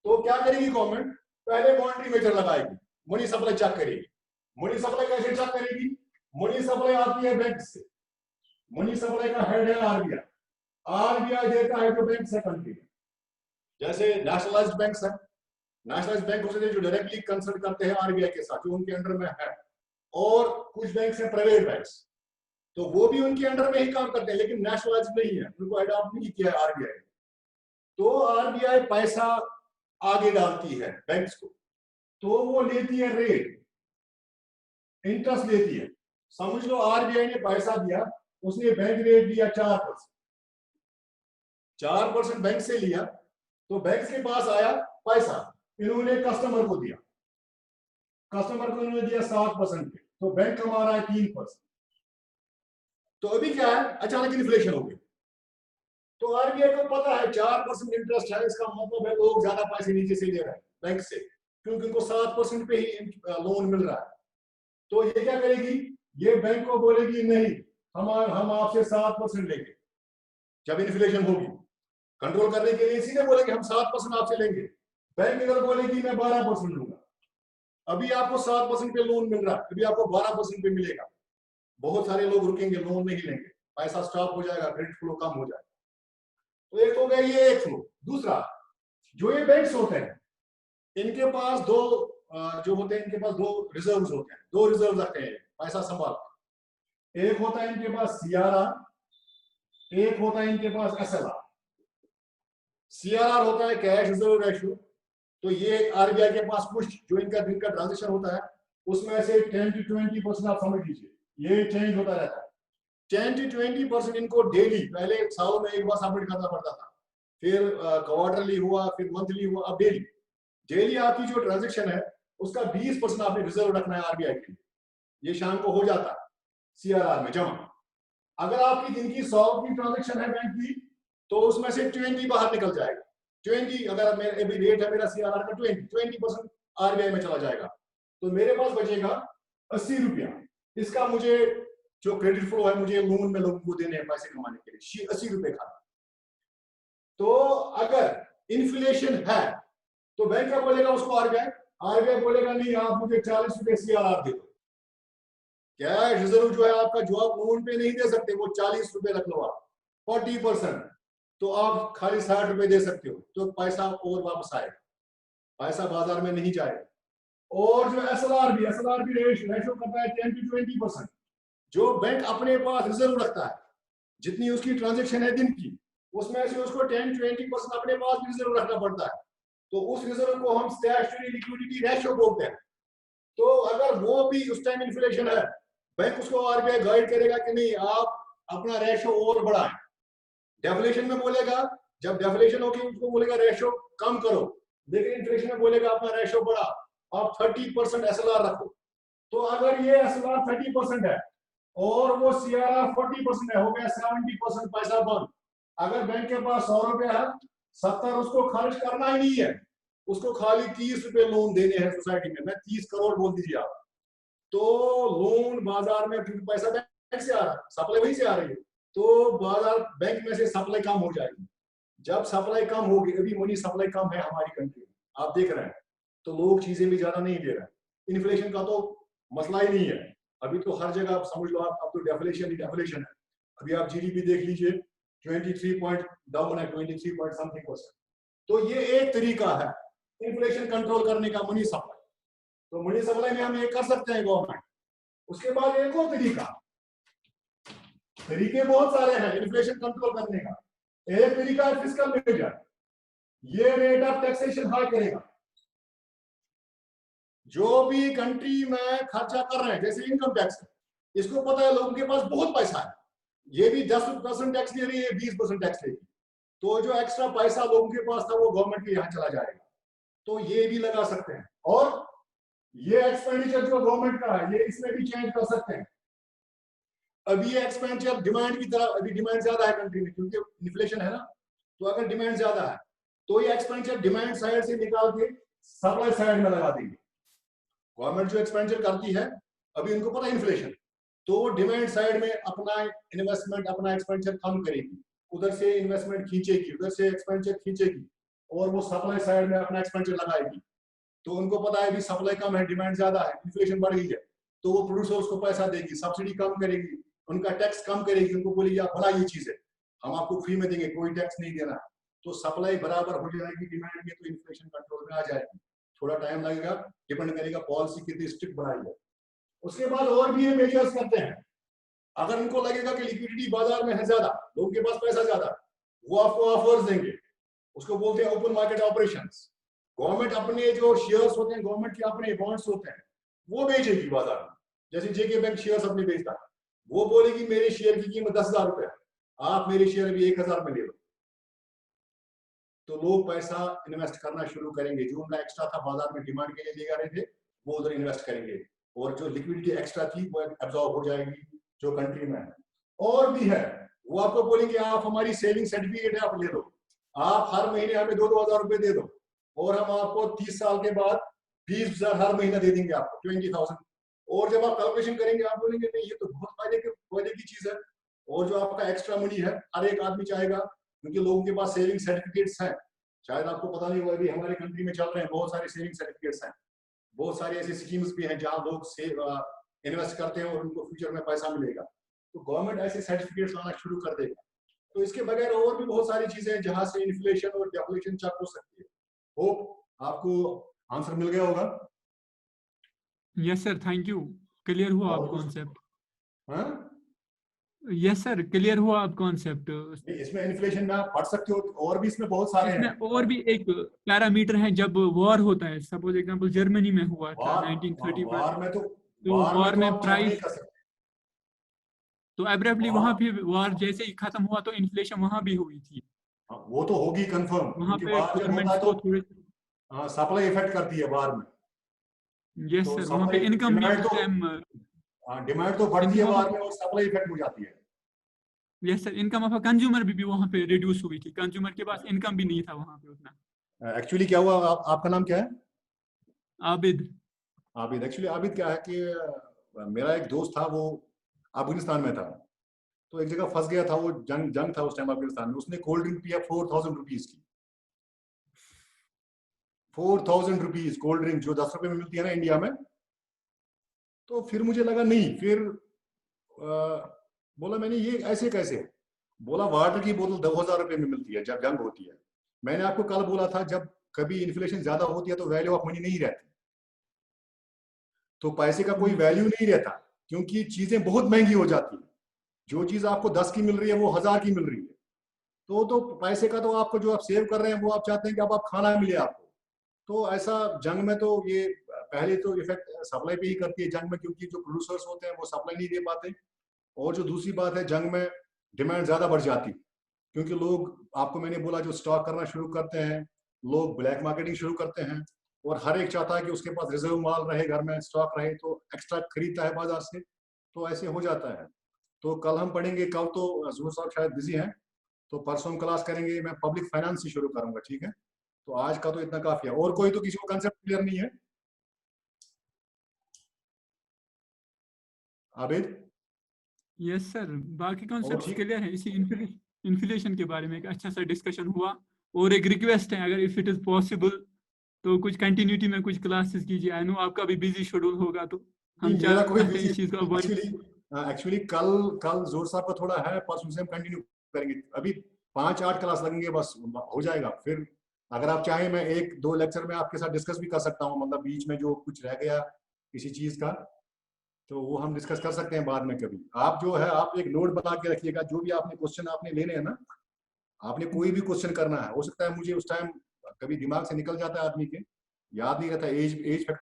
तो क्या करेगी गवर्नमेंट, पहले मॉनेटरी मेजर लगाएगी, मनी सप्लाई चेक करेगी। मनी सप्लाई कैसे चेक करेगी, मनी सप्लाई आती है बैंक से, मनी सप्लाई का हेड है आरबीआई, आरबीआई देता है जो बैंक से कंट्री में, जैसे नेशनलाइज्ड बैंक है, नेशनलाइज्ड बैंक होते हैं जो डायरेक्टली कंसल्ट करते हैं आरबीआई के साथ, जो उनके अंडर में है, और कुछ बैंक है प्राइवेट बैंक्स, तो वो भी उनके अंडर में ही काम करते हैं, लेकिन नेशनलाइज नहीं है, उनको अडॉप्ट नहीं किया है आरबीआई। तो आरबीआई पैसा आगे डालती है बैंक्स को, तो वो लेती है रेट, इंटरेस्ट लेती है। समझ लो आरबीआई ने पैसा दिया, उसने बैंक रेट दिया 4%, 4% बैंक से लिया, तो बैंक के पास आया पैसा, इन्होंने कस्टमर को दिया, कस्टमर को इन्होंने दिया 7% पे, तो बैंक कमा रहा है 3%। तो अभी क्या है, अचानक इन्फ्लेशन हो गई, तो आरबीआई को पता है 4% इंटरेस्ट है, इसका मतलब है लोग ज्यादा पैसे नीचे से ले रहे हैं बैंक से, क्योंकि उनको 7% पे ही लोन मिल रहा है। तो ये क्या करेगी, ये बैंक को बोलेगी नहीं, हम आपसे 7% लेंगे। जब इन्फ्लेशन होगी, कंट्रोल करने के लिए सीधे बोलेंगे हम 7% आपसे लेंगे, बैंक अगर बोलेगी मैं 12% लूंगा। अभी आपको 7% पे लोन मिल रहा है, अभी आपको 12% पे मिलेगा, बहुत सारे लोग रुकेंगे, लोन नहीं लेंगे, पैसा स्टॉप हो जाएगा, क्रेडिट फ्लो कम हो जाएगा। तो एक हो गया ये एक फ्लो। दूसरा, जो ये बैंक्स होते हैं, इनके पास दो जो होते हैं, इनके पास दो रिजर्व्स होते हैं, दो रिजर्व रखते हैं पैसा संभाल। एक होता है इनके पास सीआरआर, एक होता है इनके पास एसएलआर। सीआरआर होता है कैश रिजर्व रेशियो, तो ये आरबीआई के पास कुछ जो इनका दिन का ट्रांजेक्शन होता है, उसमें से 10 to 20% आप समझ लीजिए, ये चेंज होता रहता है। 10 to 20% इनको डेली, पहले साल में एक बार सबमिट करना पड़ता था, फिर क्वार्टरली हुआ, फिर मंथली हुआ, अब डेली। डेली आपकी जो ट्रांजेक्शन है उसका 20% आपने रिजर्व रखना है आरबीआई के लिए, ये शाम को हो जाता है सीआरआर में जमा। अगर आपकी दिन की 100 की ट्रांजेक्शन है बैंक की, तो उसमें से 20 बाहर निकल जाएगा। 20 अगर मेरे अभी रेट है मेरा CRR का 20% RBI में चला जाएगा, तो मेरे पास बचेगा 80 रुपया। इसका मुझे जो क्रेडिट फ्लो है, मुझे लोन में लोगों को देने हैं पैसे कमाने के लिए 80 रुपए का। तो अगर इन्फ्लेशन है तो बैंक क्या बोलेगा उसको? आरबीआई बोलेगा नहीं, आप मुझे 40 रुपए CRR दे दो। कैश रिजर्व जो है आपका, जो आप लोन पे नहीं दे सकते, वो 40 रुपए रख लो आप, 40%, तो आप खाली 60 रुपए दे सकते हो, तो पैसा और वापस आएगा, पैसा बाजार में नहीं जाएगा। और जो एसएलआर भी रेशो करता है 10 to 20%। जो बैंक अपने पास रिजर्व रखता है, जितनी उसकी ट्रांजेक्शन है दिन की, उसमें से उसको 10-20% अपने पास भी रिजर्व रखना पड़ता है। तो उस रिजर्व को हम स्टैट्यूटरी लिक्विडिटी रेशियो बोलते हैं। तो अगर वो भी उस टाइम इन्फ्लेशन है, बैंक उसको आरबीआई गाइड करेगा कि नहीं, आप अपना रेशियो और बढ़ाएं। डेफलेशन में बोलेगा, जब डेफलेशन होगी उसको बोलेगा रेशियो कम करो, लेकिन इन्फ्लेशन में बोलेगा अपना रेशियो बढ़ा, आप 30% एसएलआर रखो। तो अगर ये एसएलआर 30% है और वो सीआरआर 40% है, हो गया 70% पैसा बंद। अगर बैंक के पास 100 रुपया है, 70 उसको खर्च करना ही नहीं है, उसको खाली 30 रुपए लोन देने हैं सोसाइटी में। मैं 30 करोड़ बोल दीजिए आप, तो लोन बाजार में, क्योंकि पैसा बैंक से आ रहा है, सप्लाई वहीं से आ रही है, तो बाजार बैंक में से सप्लाई कम हो जाएगी। जब सप्लाई कम होगी, अभी मनी सप्लाई कम है हमारी कंट्री में, आप देख रहे हैं, तो लोग चीजें भी ज्यादा नहीं ले रहे हैं। इन्फ्लेशन का तो मसला ही नहीं है, अभी तो हर जगह आप समझ लो, आप अब तो डेफलेशन ही डेफलेशन है। अभी आप जीडीपी देख लीजिए, 23 पॉइंट डाउन है, 23 पॉइंट समथिंग %। तो ये एक तरीका है इन्फ्लेशन कंट्रोल करने का, मनी सप्लाई। तो मनी सप्लाई में हम ये कर सकते हैं गवर्नमेंट। उसके बाद एक और तरीके बहुत सारे हैं इन्फ्लेशन कंट्रोल करने का। एक तरीका है फिस्कल मेजर, ये रेट ऑफ टैक्सेशन हाई करेगा। जो भी कंट्री में खर्चा कर रहे हैं, जैसे इनकम टैक्स, इसको पता है लोगों के पास बहुत पैसा है, ये भी 10% टैक्स ले रही है, 20% टैक्स लेगी, तो जो एक्स्ट्रा पैसा लोगों के पास था वो गवर्नमेंट के यहाँ चला जाएगा, तो ये भी लगा सकते हैं। और ये एक्सपेंडिचर जो गवर्नमेंट का है, ये इसमें भी चेंज कर सकते हैं। अभी ये एक्सपेंडिचर डिमांड की तरफ, अभी डिमांड ज्यादा है कंट्री में क्योंकि इन्फ्लेशन है ना, तो अगर डिमांड ज्यादा है तो ये एक्सपेंडिचर डिमांड साइड से निकाल के सप्लाई साइड में लगा देंगे। गवर्नमेंट जो एक्सपेंडिचर करती है, अभी उनको पता है इन्फ्लेशन, तो वो डिमांड साइड में अपना इन्वेस्टमेंट, अपना एक्सपेंडिचर कम करेगी, उधर से इन्वेस्टमेंट खींचेगी, उधर से एक्सपेंडिचर खींचेगी, और वो सप्लाई साइड में अपना एक्सपेंडिचर लगाएगी। तो उनको पता है भी सप्लाई कम है, डिमांड ज्यादा है, इन्फ्लेशन बढ़ गई है, तो वो प्रोड्यूसर्स को पैसा देगी, सब्सिडी कम करेगी, उनका टैक्स कम करेगी, उनको बोलेगी आप बनाइए चीजें, हम आपको फ्री में देंगे, कोई टैक्स नहीं देना। तो सप्लाई बराबर हो जाएगी डिमांड में, तो इन्फ्लेशन कंट्रोल में आ जाएगी। थोड़ा टाइम लगेगा, डिपेंड करेगा पॉलिसी कितनी स्ट्रिक्ट बनाई है। उसके बाद और भी ये मेजर्स करते हैं, अगर उनको लगेगा कि लिक्विडिटी बाजार में है ज्यादा, लोगों के पास पैसा ज्यादा, वो आपको ऑफर्स देंगे, उसको बोलते हैं ओपन मार्केट ऑपरेशंस। गवर्नमेंट अपने जो शेयर्स होते हैं, गवर्नमेंट के अपने बॉन्ड्स होते हैं, वो बेचेगी बाजार में। जैसे जेके बैंक शेयर्स अपने बेचता है, वो बोलेगी मेरे शेयर की कीमत 10,000 रुपए, आप मेरे शेयर अभी 1,000 में ले लो, तो लोग पैसा इन्वेस्ट करना शुरू करेंगे। जो उनका एक्स्ट्रा था बाजार में डिमांड के लिए ले जा रहे थे, वो उधर इन्वेस्ट करेंगे, और जो लिक्विडिटी एक्स्ट्रा थी वो एब्जॉर्ब हो जाएगी जो कंट्री में है। और भी है, वो आपको बोलेंगे आप हमारी सेविंग सर्टिफिकेट है, आप ले लो, आप हर महीने हमें 2-2 हजार रुपए दे दो, और हम आपको 30 साल के बाद 20,000 हर महीना दे देंगे, आपको 20,000। और जब आप कैलकुलेशन करेंगे, आप बोलेंगे नहीं ये तो बहुत फायदे की चीज है। और जो आपका एक्स्ट्रा मनी है, हर एक आदमी चाहेगा, क्योंकि लोगों के पास सेविंग सर्टिफिकेट्स हैं, शायद आपको पता नहीं हुआ, अभी हमारे कंट्री में चल रहे हैं बहुत सारे सेविंग सर्टिफिकेट्स हैं, बहुत सारी ऐसी स्कीम्स भी हैं जहां लोग इन्वेस्ट करते हैं और उनको फ्यूचर में पैसा मिलेगा। तो गवर्नमेंट ऐसे सर्टिफिकेट्स लाना शुरू कर देगा। तो इसके बगैर और भी बहुत सारी चीजें हैं जहां से इन्फ्लेशन और डेफलेशन चेक हो सकती है। होप आपको आंसर मिल गया होगा। Yes sir, thank you, clear हुआ आप और कुछ? कॉन्सेप्ट। हाँ, यस सर, क्लियर हुआ आप कॉन्सेप्ट। इसमें इन्फ्लेशन में आप पढ़ सकते हो, और भी इसमें बहुत सारे हैं। इसमें और भी एक पैरामीटर है, जब वॉर होता है, सपोज एग्जांपल जर्मनी में हुआ था वार 1931, वार में तो तो वॉर में आप चेक नहीं प्राइस, कर सकते। तो एब्रप्टली वार वहां पे वॉर जैसे ही खत्म हुआ तो इन्फ्लेशन वहां भी हुई थी, वो तो होगी कंफर्म, वहां क्योंकि पे वार जब होता गवर्नमेंट्स है को तो थोड़े। सप्लाई इफेक्ट करती है वार में। यस तो सर, वहां पे सप्लाई इनकम भी डिमांड उस तो टाइम, डिमांड तो बढ़ती है इनकम, वार में, और सप्लाई इफेक्ट हो जाती है। Yes sir, income of consumer भी वहाँ पे रिड्यूस हुई थी, कंज्यूमर के पास इनकम भी नहीं था वहाँ पे उतना। एक्चुअली क्या हुआ, आपका नाम क्या है? आबिद। आबिद। एक्चुअली आबिद क्या है कि मेरा एक दोस्त था, वो अफगानिस्तान में था, तो एक जगह फंस गया था, वो जंग जंग था उस टाइम अफगानिस्तान में। उसने कोल्ड ड्रिंक पिया 4000 रुपीज की, 4000 रुपीज कोल्ड ड्रिंक, जो 10 रुपए में मिलती है ना इंडिया में। तो फिर मुझे लगा नहीं, फिर बोला मैंने ये ऐसे कैसे? बोला वाटर की बोतल 2000 रुपए में मिलती है जब जंग होती है। मैंने आपको कल बोला था, जब कभी इन्फ्लेशन ज्यादा होती है तो वैल्यू ऑफ मनी नहीं रहती, तो पैसे का कोई वैल्यू नहीं रहता, क्योंकि चीजें बहुत महंगी हो जाती है। जो चीज आपको 10 की मिल रही है वो 1000 की मिल रही है। तो पैसे का तो आपको जो आप सेव कर रहे हैं वो आप चाहते हैं कि अब आप खाना मिले आपको। तो ऐसा जंग में तो ये पहले तो इफेक्ट सप्लाई पे ही करती है जंग में, क्योंकि जो प्रोड्यूसर्स होते हैं वो सप्लाई नहीं दे पाते। और जो दूसरी बात है, जंग में डिमांड ज्यादा बढ़ जाती है, क्योंकि लोग, आपको मैंने बोला, जो स्टॉक करना शुरू करते हैं, लोग ब्लैक मार्केटिंग शुरू करते हैं, और हर एक चाहता है कि उसके पास रिजर्व माल रहे, घर में स्टॉक रहे, तो एक्स्ट्रा खरीदता है बाजार से। तो ऐसे हो जाता है। तो कल हम पढ़ेंगे, कल तो जहूर साहब शायद बिजी हैं, तो परसों हम क्लास करेंगे, मैं पब्लिक फाइनेंस से शुरू करूंगा, ठीक है? तो आज का तो इतना काफी है। और कोई तो किसी को कंसेप्ट क्लियर नहीं है? आबिद? यस सर, बाकी और कॉन्सेप्ट्स ठीक। क्लियर है। इसी इन्फ्लेशन के बारे में एक अच्छा सा डिस्कशन हुआ। और एक रिक्वेस्ट है, अगर इफ इट इज पॉसिबल तो कुछ कंटिन्यूटी में कुछ क्लासेस कीजिए। आई नो आपका भी बिजी शेड्यूल होगा, तो नहीं, हम मेरा कोई चाहते हैं बिजी, इस चीज को अवॉइड। एक्चुअली एक्चुअली कल कल जोर साहब का थोड़ा है, परसों से हम कंटिन्यू करेंगे। अभी 5-8 क्लास लगेंगे, बस हो जाएगा। फिर अगर आप चाहें, मैं 1-2 लेक्चर में आपके साथ डिस्कस भी कर सकता हूँ, मतलब बीच में जो कुछ रह गया किसी चीज का, तो वो हम डिस्कस कर सकते हैं बाद में कभी। आप जो है, आप एक नोट बना के रखिएगा, जो भी आपने क्वेश्चन आपने लेने हैं ना, आपने कोई भी क्वेश्चन करना है, हो सकता है मुझे उस टाइम कभी दिमाग से निकल जाता है आदमी के, याद नहीं रहता, एज एज फैक्टर